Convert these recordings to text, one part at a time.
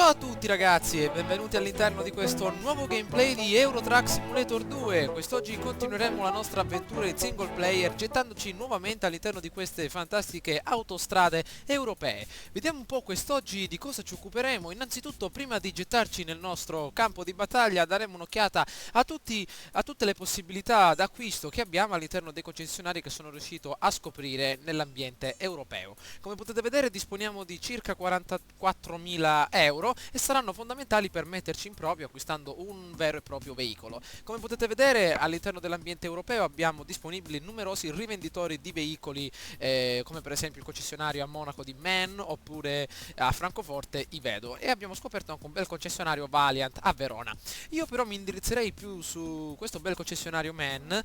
Ciao a tutti ragazzi e benvenuti all'interno di questo nuovo gameplay di Euro Truck Simulator 2. Quest'oggi continueremo la nostra avventura in single player gettandoci nuovamente all'interno di queste fantastiche autostrade europee. Vediamo un po' quest'oggi di cosa ci occuperemo. Innanzitutto, prima di gettarci nel nostro campo di battaglia, daremo un'occhiata a tutte le possibilità d'acquisto che abbiamo all'interno dei concessionari che sono riuscito a scoprire nell'ambiente europeo. Come potete vedere disponiamo di circa 44.000 euro e saranno fondamentali per metterci in proprio acquistando un vero e proprio veicolo. Come potete vedere all'interno dell'ambiente europeo abbiamo disponibili numerosi rivenditori di veicoli come per esempio il concessionario a Monaco di MAN oppure a Francoforte Ivedo, e abbiamo scoperto anche un bel concessionario Valiant a Verona. Io però mi indirizzerei più su questo bel concessionario MAN.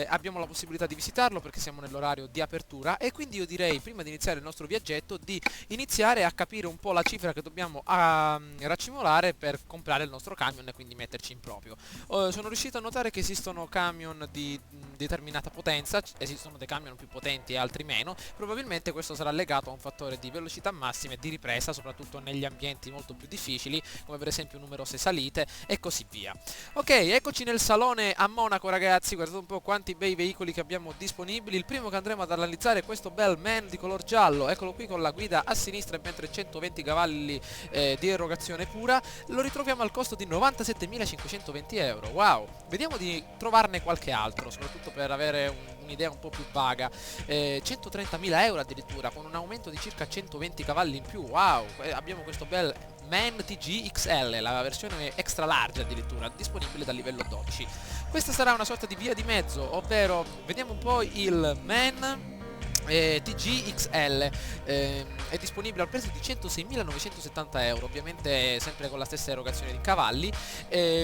Abbiamo la possibilità di visitarlo perché siamo nell'orario di apertura, e quindi io direi, prima di iniziare il nostro viaggetto, di iniziare a capire un po' la cifra che dobbiamo raccimolare per comprare il nostro camion e quindi metterci in proprio. Sono riuscito a notare che esistono camion di determinata potenza, esistono dei camion più potenti e altri meno. Probabilmente questo sarà legato a un fattore di velocità massima e di ripresa, soprattutto negli ambienti molto più difficili, come per esempio numerose salite e così via. Ok, eccoci nel salone a Monaco ragazzi, guardate un po' quanti bei veicoli che abbiamo disponibili. Il primo che andremo ad analizzare è questo bel MAN di color giallo, eccolo qui con la guida a sinistra e mentre 120 cavalli di erogazione pura. Lo ritroviamo al costo di 97.520 euro. Wow, vediamo di trovarne qualche altro, soprattutto per avere un'idea un po' più vaga. 130.000 euro addirittura, con un aumento di circa 120 cavalli in più. Wow, abbiamo questo bel MAN TG XL, la versione extra large addirittura, disponibile dal livello 12. Questa sarà una sorta di via di mezzo, ovvero vediamo un po' il MAN TG XL, è disponibile al prezzo di 106.970 euro, ovviamente sempre con la stessa erogazione di cavalli.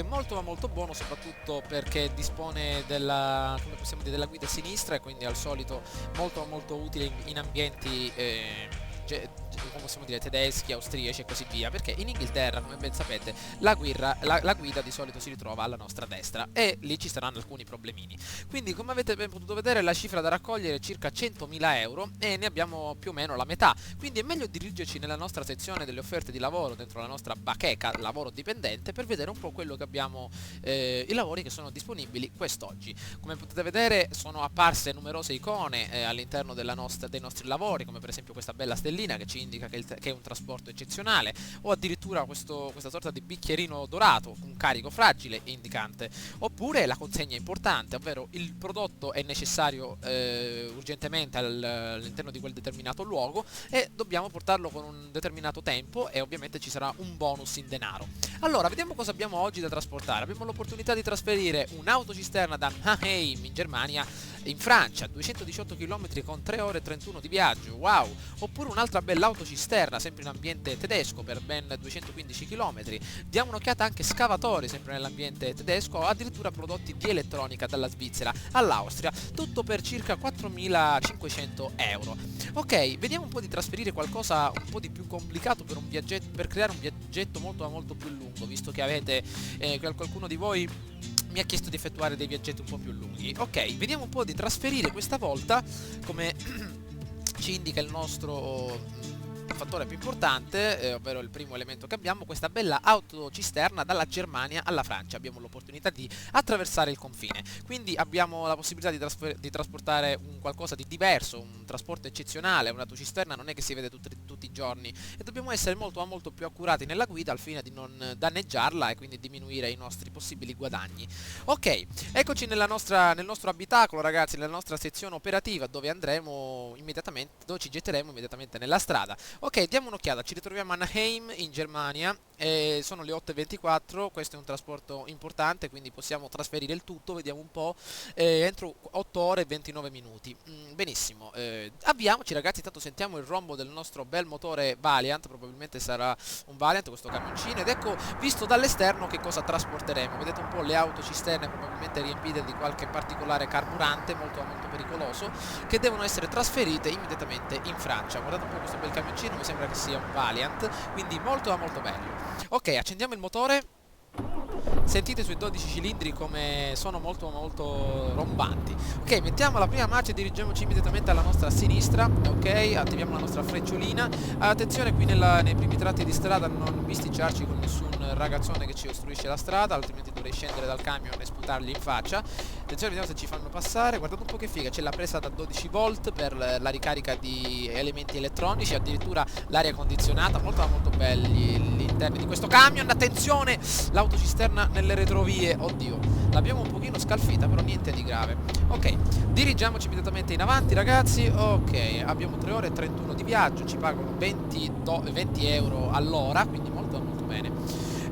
Molto ma molto buono, soprattutto perché dispone della, come possiamo dire, della guida a sinistra, e quindi al solito molto molto utile in ambienti come possiamo dire, tedeschi, austriaci e così via, perché in Inghilterra, come ben sapete, la guida di solito si ritrova alla nostra destra e lì ci saranno alcuni problemini. Quindi, come avete ben potuto vedere, la cifra da raccogliere è circa 100.000 euro e ne abbiamo più o meno la metà. Quindi è meglio dirigerci nella nostra sezione delle offerte di lavoro dentro la nostra bacheca lavoro dipendente per vedere un po' quello che abbiamo, i lavori che sono disponibili quest'oggi. Come potete vedere sono apparse numerose icone all'interno dei nostri lavori, come per esempio questa bella stellina che ci indica che è un trasporto eccezionale, o addirittura questa sorta di bicchierino dorato, un carico fragile indicante, oppure la consegna importante, ovvero il prodotto è necessario urgentemente all'interno di quel determinato luogo e dobbiamo portarlo con un determinato tempo, e ovviamente ci sarà un bonus in denaro. Allora, vediamo cosa abbiamo oggi da trasportare. Abbiamo l'opportunità di trasferire un'autocisterna da Mannheim in Germania in Francia, 218 km con 3 ore e 31 di viaggio, wow! Oppure un'altra bella autocisterna, sempre in ambiente tedesco, per ben 215 km. Diamo un'occhiata anche scavatori, sempre nell'ambiente tedesco, o addirittura prodotti di elettronica dalla Svizzera all'Austria, tutto per circa 4.500 euro. Ok, vediamo un po' di trasferire qualcosa un po' di più complicato per un viaggetto, per creare un viaggetto molto molto più lungo, visto che avete qualcuno di voi mi ha chiesto di effettuare dei viaggetti un po' più lunghi. Ok, vediamo un po' di trasferire questa volta, come ci indica il nostro fattore più importante, ovvero il primo elemento che abbiamo, questa bella autocisterna dalla Germania alla Francia. Abbiamo l'opportunità di attraversare il confine, quindi abbiamo la possibilità di trasportare un qualcosa di diverso, un trasporto eccezionale. Un'autocisterna non è che si vede tutti i giorni e dobbiamo essere molto più accurati nella guida al fine di non danneggiarla e quindi diminuire i nostri possibili guadagni. Ok, eccoci nel nostro abitacolo ragazzi, nella nostra sezione operativa, dove andremo immediatamente, dove ci getteremo immediatamente nella strada. Ok, diamo un'occhiata, ci ritroviamo a Mannheim in Germania, sono le 8:24, questo è un trasporto importante, quindi possiamo trasferire il tutto, vediamo un po', entro 8 ore e 29 minuti. Benissimo, avviamoci ragazzi, intanto sentiamo il rombo del nostro bel motore Valiant, probabilmente sarà un Valiant questo camioncino, ed ecco, visto dall'esterno, che cosa trasporteremo. Vedete un po' le autocisterne probabilmente riempite di qualche particolare carburante molto pericoloso, che devono essere trasferite immediatamente in Francia. Guardate un po' questo bel camioncino, mi sembra che sia un Valiant, quindi molto bello. Ok, accendiamo il motore. Sentite sui 12 cilindri come sono molto molto rombanti. Ok, mettiamo la prima marcia e dirigiamoci immediatamente alla nostra sinistra. Ok, attiviamo la nostra frecciolina. Attenzione qui nei primi tratti di strada non bisticciarci con nessun ragazzone che ci ostruisce la strada, altrimenti dovrei scendere dal camion e sputargli in faccia. Attenzione, vediamo se ci fanno passare. Guardate un po' che figa, c'è la presa da 12 volt per la ricarica di elementi elettronici, addirittura l'aria condizionata, molto molto belli gli interni di questo camion. Attenzione, l'autocisterna nelle retrovie, oddio, l'abbiamo un pochino scalfita, però niente di grave. Ok, dirigiamoci immediatamente in avanti, ragazzi. Ok, abbiamo 3 ore e 31 di viaggio, ci pagano 20 euro all'ora, quindi molto molto bene.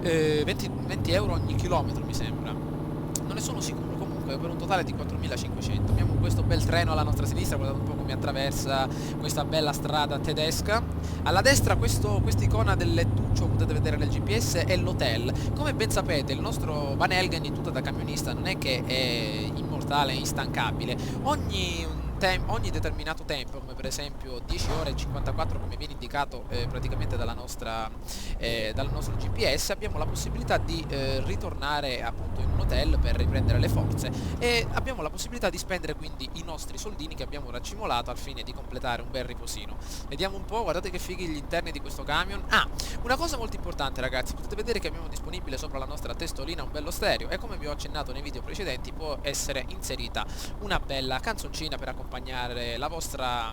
20 euro ogni chilometro mi sembra, non ne sono sicuro. Comunque per un totale di 4.500 abbiamo questo bel treno alla nostra sinistra. Guardate un po' come attraversa questa bella strada tedesca. Alla destra quest'icona del lettuccio, potete vedere nel GPS, è l'hotel. Come ben sapete, il nostro Van Helgen, in tutta da camionista, non è che è immortale e instancabile. Ogni determinato tempo, come per esempio 10 ore e 54 come viene indicato praticamente dal nostro GPS, abbiamo la possibilità di ritornare appunto in un hotel per riprendere le forze, e abbiamo la possibilità di spendere quindi i nostri soldini che abbiamo raccimolato al fine di completare un bel riposino. Vediamo un po', guardate che fighi gli interni di questo camion. Una cosa molto importante, ragazzi, potete vedere che abbiamo disponibile sopra la nostra testolina un bello stereo, e come vi ho accennato nei video precedenti può essere inserita una bella canzoncina per accompagnare la vostra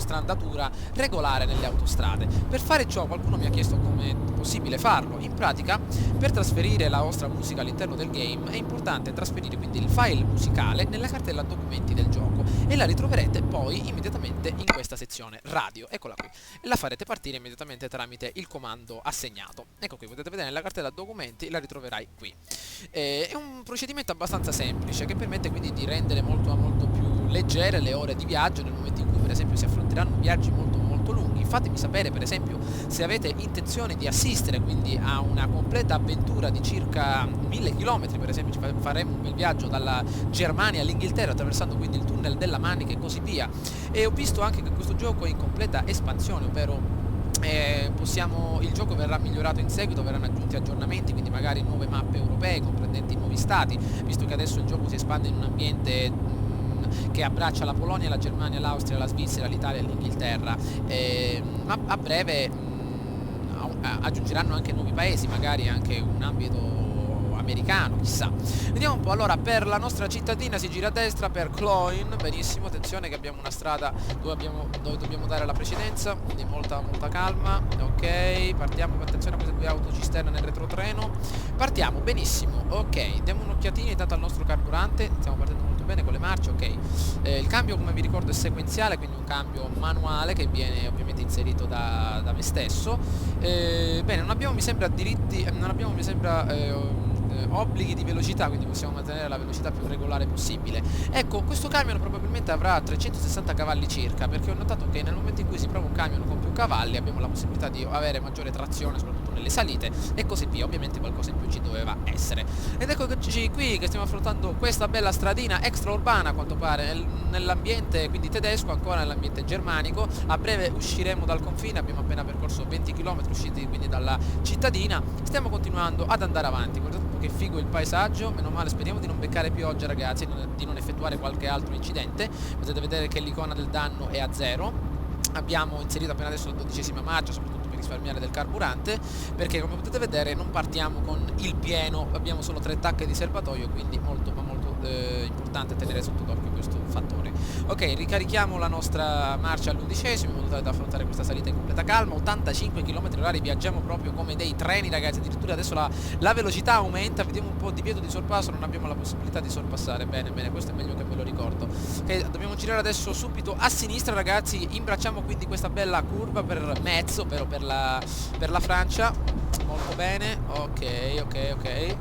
andatura regolare nelle autostrade. Per fare ciò qualcuno mi ha chiesto come è possibile farlo. In pratica, per trasferire la vostra musica all'interno del game è importante trasferire quindi il file musicale nella cartella documenti del gioco, e la ritroverete poi immediatamente in questa sezione radio, eccola qui, e la farete partire immediatamente tramite il comando assegnato. Ecco qui, potete vedere nella cartella documenti, la ritroverai qui. È un procedimento abbastanza semplice che permette quindi di rendere molto più leggere le ore di viaggio nel momento in cui per esempio si affronteranno viaggi molto lunghi. Fatemi sapere per esempio se avete intenzione di assistere quindi a una completa avventura di circa 1000 km, per esempio faremo un bel viaggio dalla Germania all'Inghilterra attraversando quindi il tunnel della Manica e così via. E ho visto anche che questo gioco è in completa espansione, ovvero il gioco verrà migliorato in seguito, verranno aggiunti aggiornamenti, quindi magari nuove mappe europee comprendenti nuovi stati, visto che adesso il gioco si espande in un ambiente che abbraccia la Polonia, la Germania, l'Austria, la Svizzera, l'Italia e l'Inghilterra, ma a breve aggiungeranno anche nuovi paesi, magari anche un ambito americano, chissà. Vediamo un po'. Allora, per la nostra cittadina si gira a destra per Cloyne, benissimo. Attenzione che abbiamo una strada dove dobbiamo dare la precedenza, quindi molta calma. Ok, partiamo, attenzione a queste due autocisterne nel retrotreno. Partiamo, benissimo. Ok, diamo un'occhiatina intanto al nostro carburante, stiamo partendo molto bene con le marce. Ok, il cambio, come vi ricordo, è sequenziale, quindi un cambio manuale che viene ovviamente inserito da me stesso. Bene, non abbiamo mi sembra obblighi di velocità, quindi possiamo mantenere la velocità più regolare possibile. Ecco, questo camion probabilmente avrà 360 cavalli circa, perché ho notato che nel momento in cui si prova un camion con più cavalli abbiamo la possibilità di avere maggiore trazione, soprattutto nelle salite e così via. Ovviamente qualcosa in più ci doveva essere. Ed eccoci qui che stiamo affrontando questa bella stradina extraurbana, a quanto pare, nell'ambiente quindi tedesco, ancora nell'ambiente germanico. A breve usciremo dal confine, abbiamo appena percorso 20 km, usciti quindi dalla cittadina. Stiamo continuando ad andare avanti. Guardate un po' che figo il paesaggio, meno male, speriamo di non beccare pioggia, ragazzi, di non effettuare qualche altro incidente. Potete vedere che l'icona del danno è a 0. Abbiamo inserito appena adesso la 12ª marcia, soprattutto per risparmiare del carburante, perché come potete vedere non partiamo con il pieno, abbiamo solo 3 tacche di serbatoio, quindi molto importante tenere sotto d'occhio questo fattore. Ok, ricarichiamo la nostra marcia all'11esimo in modo tale da affrontare questa salita in completa calma. 85 km/h, viaggiamo proprio come dei treni, ragazzi, addirittura adesso la velocità aumenta. Vediamo un po' di divieto di sorpasso, non abbiamo la possibilità di sorpassare. Bene, questo è meglio che me lo ricordo. Ok, dobbiamo girare adesso subito a sinistra, ragazzi, imbracciamo quindi questa bella curva per Metz, ovvero per la Francia. Molto bene, ok.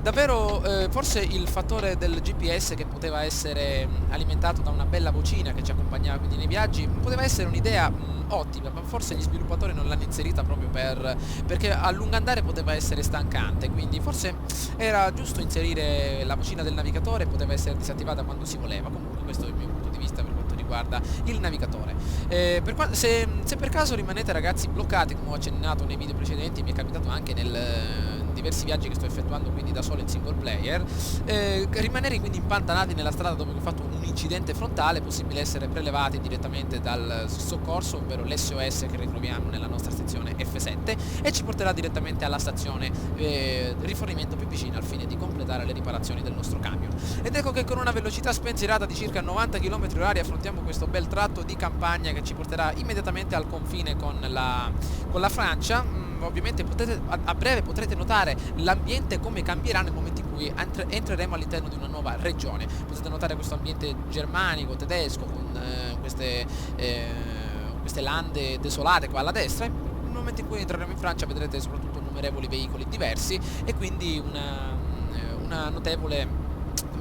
Davvero forse il fattore del GPS, che poteva essere alimentato da una bella vocina che ci accompagnava quindi nei viaggi, poteva essere un'idea ottima, ma forse gli sviluppatori non l'hanno inserita proprio perché a lungo andare poteva essere stancante, quindi forse era giusto inserire la vocina del navigatore, poteva essere disattivata quando si voleva. Comunque questo è il mio punto di vista per quanto riguarda il navigatore. Se per caso rimanete, ragazzi, bloccati, come ho accennato nei video precedenti, mi è capitato anche diversi viaggi che sto effettuando quindi da solo in single player, rimanere quindi impantanati nella strada dopo che ho fatto un incidente frontale, è possibile essere prelevati direttamente dal soccorso, ovvero l'SOS che ritroviamo nella nostra stazione F7, e ci porterà direttamente alla stazione rifornimento più vicina al fine di completare le riparazioni del nostro camion. Ed ecco che con una velocità spensierata di circa 90 km/h affrontiamo questo bel tratto di campagna che ci porterà immediatamente al confine con la Francia. Ovviamente a breve potrete notare l'ambiente come cambierà nel momento in cui entreremo all'interno di una nuova regione. Potete notare questo ambiente germanico, tedesco, con queste lande desolate qua alla destra. Nel momento in cui entreremo in Francia vedrete soprattutto innumerevoli veicoli diversi e quindi una notevole,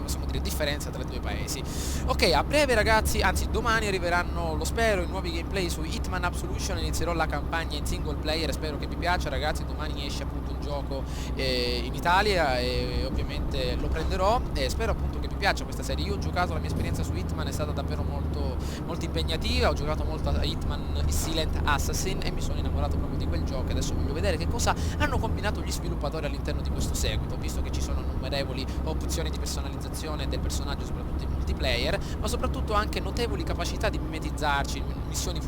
possiamo dire, differenza tra i due paesi. Ok, a breve ragazzi, anzi domani arriveranno, lo spero, i nuovi gameplay su Hitman Absolution. Inizierò la campagna in single player, spero che vi piaccia ragazzi. Domani esce appunto un gioco in Italia e ovviamente lo prenderò e spero appunto che vi piaccia questa serie. Io ho giocato, la mia esperienza su Hitman è stata davvero molto impegnativa, ho giocato molto a Hitman Silent Assassin e mi sono innamorato proprio di quel gioco. Adesso voglio vedere che cosa hanno combinato gli sviluppatori all'interno di questo seguito, visto che ci sono innumerevoli opzioni di personalizzazione del personaggio, soprattutto in multiplayer, ma soprattutto anche notevoli capacità di mimetizzarci in missioni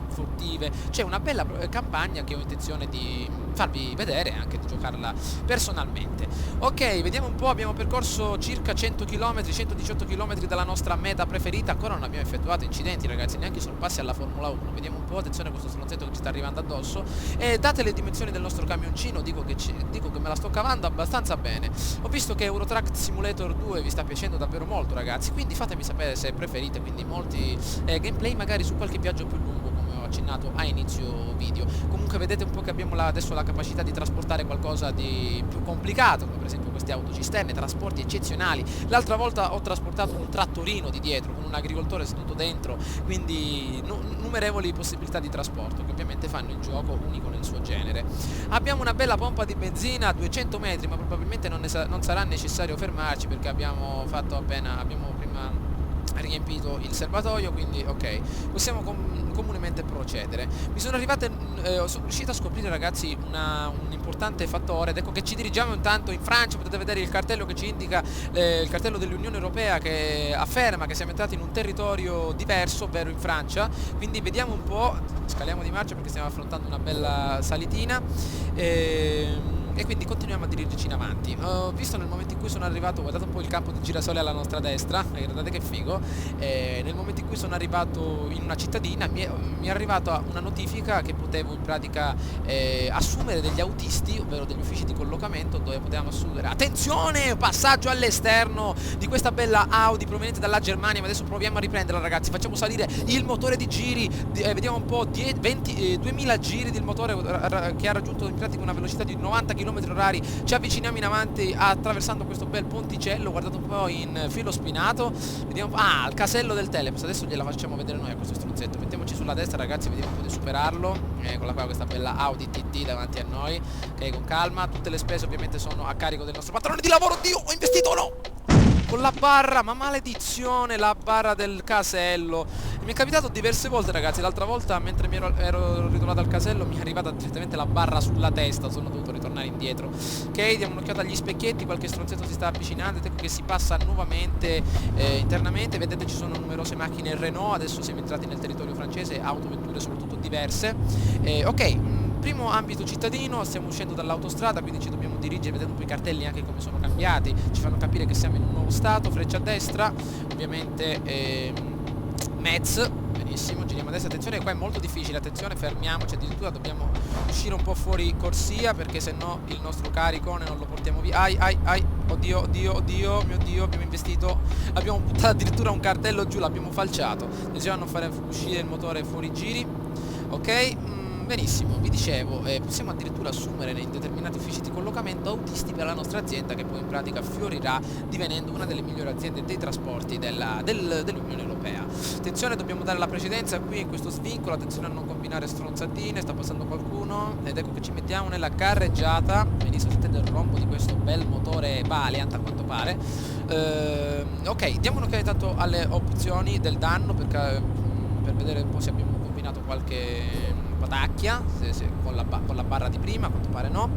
furtive. C'è una bella campagna che ho intenzione di farvi vedere e anche di giocarla personalmente. Ok, vediamo un po', abbiamo percorso circa 100 km, 118 km dalla nostra meta preferita, ancora non abbiamo effettuato incidenti ragazzi, neanche sorpassi alla Formula 1. Vediamo un po', attenzione a questo stronzetto che ci sta arrivando addosso, e date le dimensioni del nostro camioncino dico che me la sto cavando abbastanza bene. Ho visto che Euro Truck Simulator 2 vi sta piacendo davvero molto ragazzi, quindi fatemi sapere se preferite quindi molti gameplay magari su qualche viaggio più lungo, come ho accennato a inizio video. Comunque vedete un po' che abbiamo adesso la capacità di trasportare qualcosa di più complicato, come per esempio queste autocisterne, trasporti eccezionali. L'altra volta ho trasportato un trattorino di dietro con un agricoltore seduto dentro, quindi innumerevoli possibilità di trasporto che ovviamente fanno il gioco unico nel suo genere. Abbiamo una bella pompa di benzina a 200 metri, ma probabilmente non sarà necessario fermarci perché abbiamo prima riempito il serbatoio, quindi ok, possiamo comunemente procedere. Sono riuscito a scoprire ragazzi un importante fattore, ed ecco che ci dirigiamo intanto in Francia. Potete vedere il cartello che ci indica, il cartello dell'Unione Europea, che afferma che siamo entrati in un territorio diverso, ovvero in Francia. Quindi vediamo un po', scaliamo di marcia perché stiamo affrontando una bella salitina e quindi continuiamo a dirigerci in avanti. Ho visto nel momento in cui sono arrivato, guardate un po' il campo di girasole alla nostra destra, guardate che figo. Nel momento in cui sono arrivato in una cittadina mi è arrivata una notifica che potevo in pratica assumere degli autisti, ovvero degli uffici di collocamento dove potevamo assumere. Attenzione, passaggio all'esterno di questa bella Audi proveniente dalla Germania, ma adesso proviamo a riprenderla ragazzi. Facciamo salire il motore di giri, vediamo un po', 2000 giri del motore che ha raggiunto in pratica una velocità di 90 km/h. Ci avviciniamo in avanti attraversando questo bel ponticello, guardate un po' in filo spinato. Vediamo, il casello del Telepost, adesso gliela facciamo vedere noi a questo stronzetto. Mettiamoci sulla destra ragazzi, vediamo un po' di superarlo. Eccola qua, questa bella Audi TT davanti a noi. Ok, con calma, tutte le spese ovviamente sono a carico del nostro padrone di lavoro. Dio, ho investito o no? Con la barra, ma maledizione, la barra del casello. Mi è capitato diverse volte ragazzi. L'altra volta mentre ero ritornato al casello mi è arrivata direttamente la barra sulla testa, sono dovuto ritornare indietro. Ok, diamo un'occhiata agli specchietti, qualche stronzetto si sta avvicinando, ecco che si passa nuovamente internamente. Vedete ci sono numerose macchine Renault, adesso siamo entrati nel territorio francese, autovetture soprattutto diverse. Ok, primo ambito cittadino, stiamo uscendo dall'autostrada, quindi ci dobbiamo dirigere, vedete un po' i cartelli anche come sono cambiati, ci fanno capire che siamo in un nuovo stato. Freccia a destra, ovviamente Metz, benissimo, giriamo a destra, attenzione qua è molto difficile, attenzione, fermiamoci, addirittura dobbiamo uscire un po' fuori corsia perché se no il nostro caricone non lo portiamo via. Oddio, mio Dio, abbiamo investito, abbiamo buttato addirittura un cartello giù, l'abbiamo falciato, attenzione a non fare uscire il motore fuori giri. Ok, benissimo, vi dicevo, possiamo addirittura assumere in determinati uffici di collocamento autisti per la nostra azienda, che poi in pratica fiorirà divenendo una delle migliori aziende dei trasporti dell'Unione Europea. Attenzione, dobbiamo dare la precedenza qui in questo svincolo, attenzione a non combinare stronzatine, sta passando qualcuno ed ecco che ci mettiamo nella carreggiata. Benissimo, sentite il rombo di questo bel motore Valiant a quanto pare. Ok, diamo un'occhiata intanto alle opzioni del danno per vedere un po' se abbiamo combinato qualche patacchia, con la barra di prima, a quanto pare no.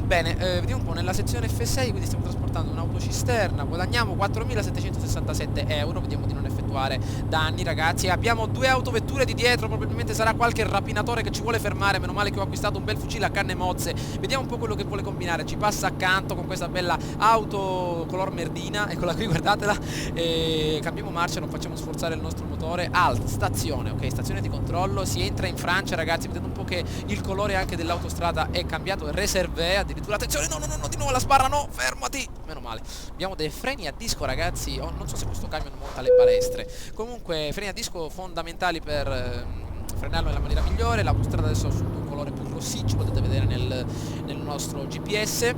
Bene, vediamo un po', nella sezione F6, quindi stiamo trasportando un'autocisterna, guadagniamo 4.767 euro, vediamo di non effettuare danni ragazzi, e abbiamo due autovetture di dietro, probabilmente sarà qualche rapinatore che ci vuole fermare, meno male che ho acquistato un bel fucile a canne mozze. Vediamo un po' quello che vuole combinare, ci passa accanto con questa bella auto color merdina, eccola qui, guardatela, e cambiamo marcia, non facciamo sforzare il nostro motore. Alt, stazione, ok, stazione di controllo, si entra in Francia ragazzi, vedete un po' che il colore anche dell'autostrada è cambiato, è reservé addirittura, attenzione, no, di nuovo la sbarra, no, fermati, meno male. Abbiamo dei freni a disco ragazzi, non so se questo camion monta le balestre, comunque freni a disco fondamentali per frenarlo nella maniera migliore. L'autostrada adesso ha assunto un colore più rossiccio, potete vedere nel nostro GPS.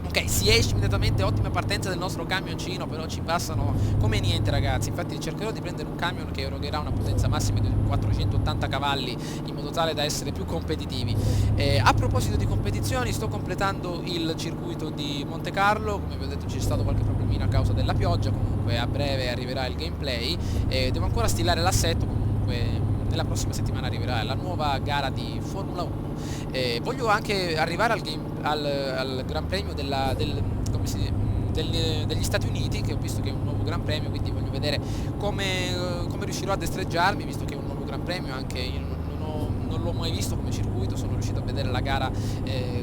Ok, si esce immediatamente, ottima partenza del nostro camioncino, però ci passano come niente ragazzi. Infatti cercherò di prendere un camion che erogherà una potenza massima di 480 cavalli in modo tale da essere più competitivi. A proposito di competizioni, sto completando il circuito di Monte Carlo, come vi ho detto c'è stato qualche problemino a causa della pioggia, comunque a breve arriverà il gameplay, devo ancora stilare l'assetto, comunque nella prossima settimana arriverà la nuova gara di Formula 1. Voglio anche arrivare al Gran Premio degli Stati Uniti, che ho visto che è un nuovo Gran Premio, quindi voglio vedere come riuscirò a destreggiarmi, visto che è un nuovo Gran Premio. Anche io non l'ho mai visto come circuito, sono riuscito a vedere la gara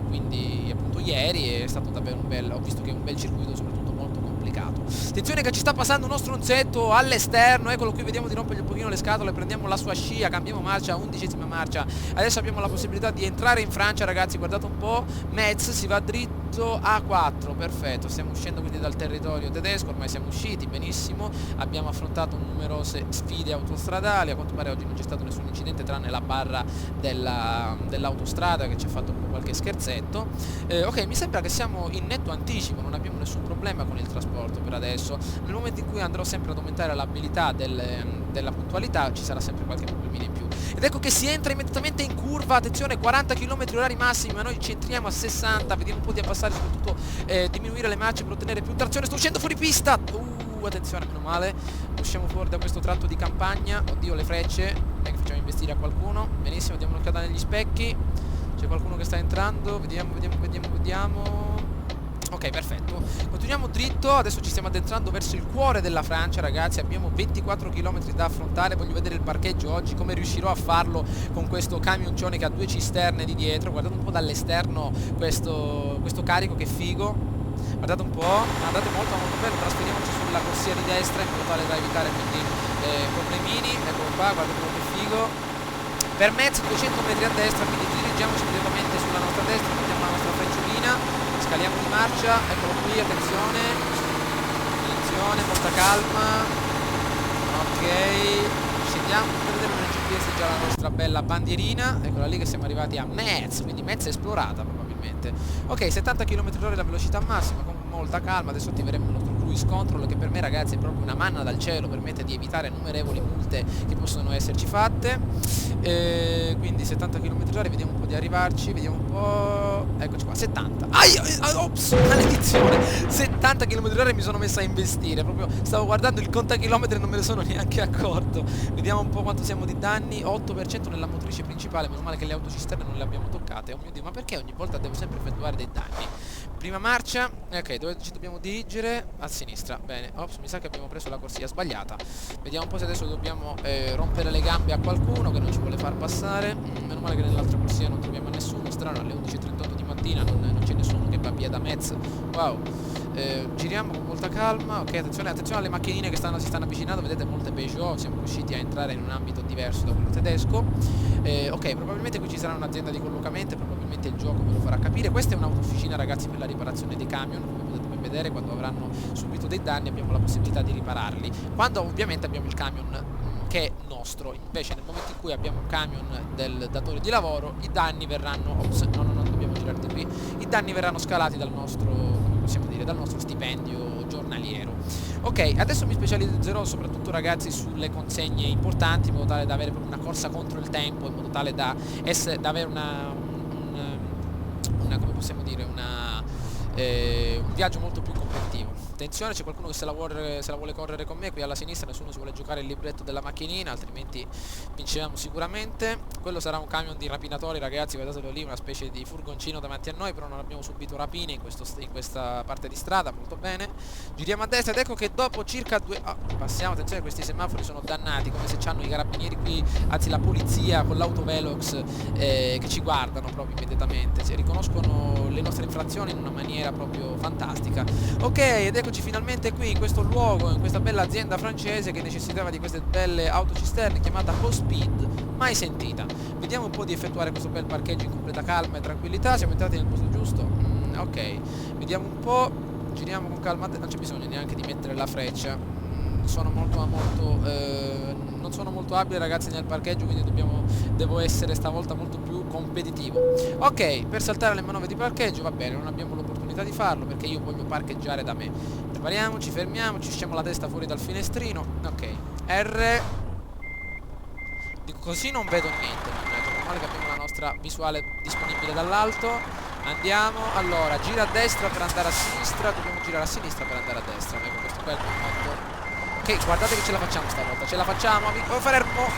quindi appunto ieri, è stato davvero ho visto che è un bel circuito, soprattutto molto complicato. Attenzione che ci sta passando uno stronzetto all'esterno, eccolo qui, vediamo di rompergli un pochino le scatole, prendiamo la sua scia, cambiamo marcia, 11ª marcia. Adesso abbiamo la possibilità di entrare in Francia ragazzi, guardate un po', Metz si va dritto a 4, perfetto, stiamo uscendo quindi dal territorio tedesco, ormai siamo usciti benissimo, abbiamo affrontato numerose sfide autostradali, a quanto pare oggi non c'è stato nessun incidente tranne la barra dell'autostrada che ci ha fatto un po' qualche scherzetto. Ok, mi sembra che siamo in netto anticipo, non abbiamo nessun problema con il trasporto per adesso. Nel momento in cui andrò sempre ad aumentare l'abilità della puntualità ci sarà sempre qualche problemino in più. Ed ecco che si entra immediatamente in curva, attenzione, 40 km/h massimi, ma noi ci entriamo a 60, vediamo un po' di abbassare, soprattutto diminuire le marce per ottenere più trazione. Sto uscendo fuori pista, attenzione, meno male, usciamo fuori da questo tratto di campagna. Oddio, le frecce, non è che facciamo investire a qualcuno. Benissimo, diamo un'occhiata negli specchi, c'è qualcuno che sta entrando, vediamo. Ok, perfetto, continuiamo dritto, adesso ci stiamo addentrando verso il cuore della Francia ragazzi, abbiamo 24 km da affrontare, voglio vedere il parcheggio oggi, come riuscirò a farlo con questo camioncione che ha due cisterne di dietro. Guardate un po' dall'esterno questo carico, che figo, guardate un po', andate molto bene, trasferiamoci sulla corsia di destra in modo tale da evitare quindi problemini, eccolo qua, guardate un po' che figo. Per Metz 200 metri a destra, quindi dirigiamoci immediatamente sulla nostra destra, prendiamo la nostra frecciolina, scaliamo di marcia, eccolo qui, attenzione, molta calma, ok, scendiamo, potete vedere nel GPS già la nostra bella bandierina, eccola lì che siamo arrivati a Metz, quindi Metz è esplorata probabilmente. Ok, 70 km/h la velocità massima, con molta calma, adesso attiveremo il nostro cruise control che per me ragazzi è proprio una manna dal cielo, permette di evitare innumerevoli multe che possono esserci fatte. Quindi 70 km/h, vediamo un po' di arrivarci, vediamo un po', eccoci qua, 70, ops, maledizione, 70 km/h mi sono messa a investire, proprio stavo guardando il contachilometri e non me ne sono neanche accorto. Vediamo un po' quanto siamo di danni, 8% nella motrice principale, meno male che le autocisterne non le abbiamo toccate. Oh mio Dio, ma perché ogni volta devo sempre effettuare dei danni? Prima marcia, ok, dove ci dobbiamo dirigere? A sinistra, bene, ops, mi sa che abbiamo preso la corsia sbagliata. Vediamo un po' se adesso dobbiamo rompere le gambe a qualcuno che non ci vuole far passare. Meno male che nell'altra corsia non troviamo nessuno, strano, alle 11:38 di mattina non c'è nessuno che va via da Metz. Wow, giriamo con molta calma, ok, attenzione alle macchinine che si stanno avvicinando, vedete molte Peugeot, siamo riusciti a entrare in un ambito diverso da quello tedesco. Ok, probabilmente qui ci sarà un'azienda di collocamento, probabilmente il gioco me lo farà capire. Questa è un'autofficina ragazzi per la riparazione dei camion, come potete ben vedere, quando avranno subito dei danni abbiamo la possibilità di ripararli, quando ovviamente abbiamo il camion che è nostro. Invece nel momento in cui abbiamo un camion del datore di lavoro, i danni verranno, non dobbiamo girare di qui, i danni verranno scalati dal nostro, come possiamo dire, dal nostro stipendio giornaliero. Ok, adesso mi specializzerò soprattutto ragazzi sulle consegne importanti, in modo tale da avere proprio una corsa contro il tempo, in modo tale da avere come possiamo dire, un viaggio molto più competitivo. Attenzione, c'è qualcuno che se la vuole correre con me qui alla sinistra, nessuno si vuole giocare il libretto della macchinina, altrimenti vincevamo sicuramente. Quello sarà un camion di rapinatori, ragazzi, guardatelo lì, una specie di furgoncino davanti a noi, però non abbiamo subito rapine in questa parte di strada, molto bene. Giriamo a destra ed ecco che dopo circa passiamo, attenzione, questi semafori sono dannati, come se c'hanno i carabinieri qui, anzi la polizia con l'autovelox che ci guardano proprio immediatamente, si riconoscono le nostre infrazioni in una maniera proprio fantastica. Ok, ed eccoci finalmente qui in questo luogo, in questa bella azienda francese che necessitava di queste belle autocisterne chiamata Postspeed, mai sentita. Vediamo un po' di effettuare questo bel parcheggio in completa calma e tranquillità. Siamo entrati nel posto giusto. Ok, vediamo un po', giriamo con calma, non c'è bisogno neanche di mettere la freccia. Sono non sono molto abile, ragazzi, nel parcheggio, quindi devo essere stavolta molto più competitivo. Ok, per saltare le manovre di parcheggio va bene, non abbiamo l'opportunità di farlo perché io voglio parcheggiare da me. Prepariamoci, fermiamoci, sciamo la testa fuori dal finestrino. Ok, R. Dico, così non vedo niente, meno male che abbiamo la nostra visuale disponibile dall'alto. Andiamo, allora, gira a destra per andare a sinistra, dobbiamo girare a sinistra per andare a destra, con questo bel movimento. Ok, guardate che ce la facciamo stavolta, ce la facciamo, amico, fermo!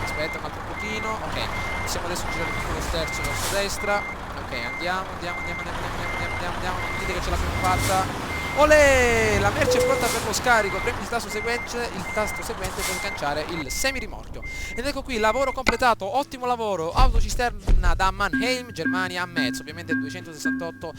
Aspetta un altro pochino, ok, possiamo adesso girare tutto lo sterzo verso destra. Ok, andiamo, non mi dite che ce l'abbiamo fatta. Olè! La merce è pronta per lo scarico, premi il tasto seguente per sganciare il semirimorchio. Ed ecco qui, lavoro completato, ottimo lavoro, autocisterna da Mannheim, Germania a mezzo, ovviamente 268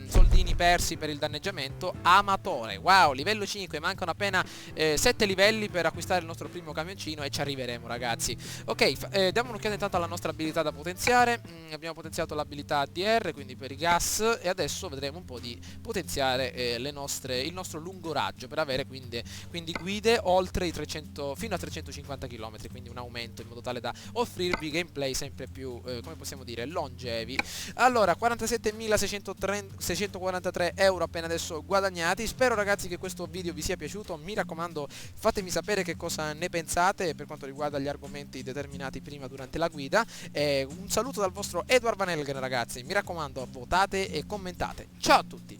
soldini persi per il danneggiamento, amatore. Wow, livello 5, mancano appena 7 livelli per acquistare il nostro primo camioncino e ci arriveremo, ragazzi. Ok, diamo un'occhiata intanto alla nostra abilità da potenziare. Abbiamo potenziato l'abilità DR, quindi per i gas, e adesso vedremo un po' di potenziare il nostro lungo raggio per avere quindi guide oltre i 300 fino a 350 km, quindi un aumento in modo tale da offrirvi gameplay sempre più come possiamo dire longevi. Allora 47.643 euro appena adesso guadagnati. Spero, ragazzi, che questo video vi sia piaciuto, mi raccomando fatemi sapere che cosa ne pensate per quanto riguarda gli argomenti determinati prima durante la guida. Un saluto dal vostro Edward Van Helgen, ragazzi, mi raccomando, votate e commentate. Ciao a tutti.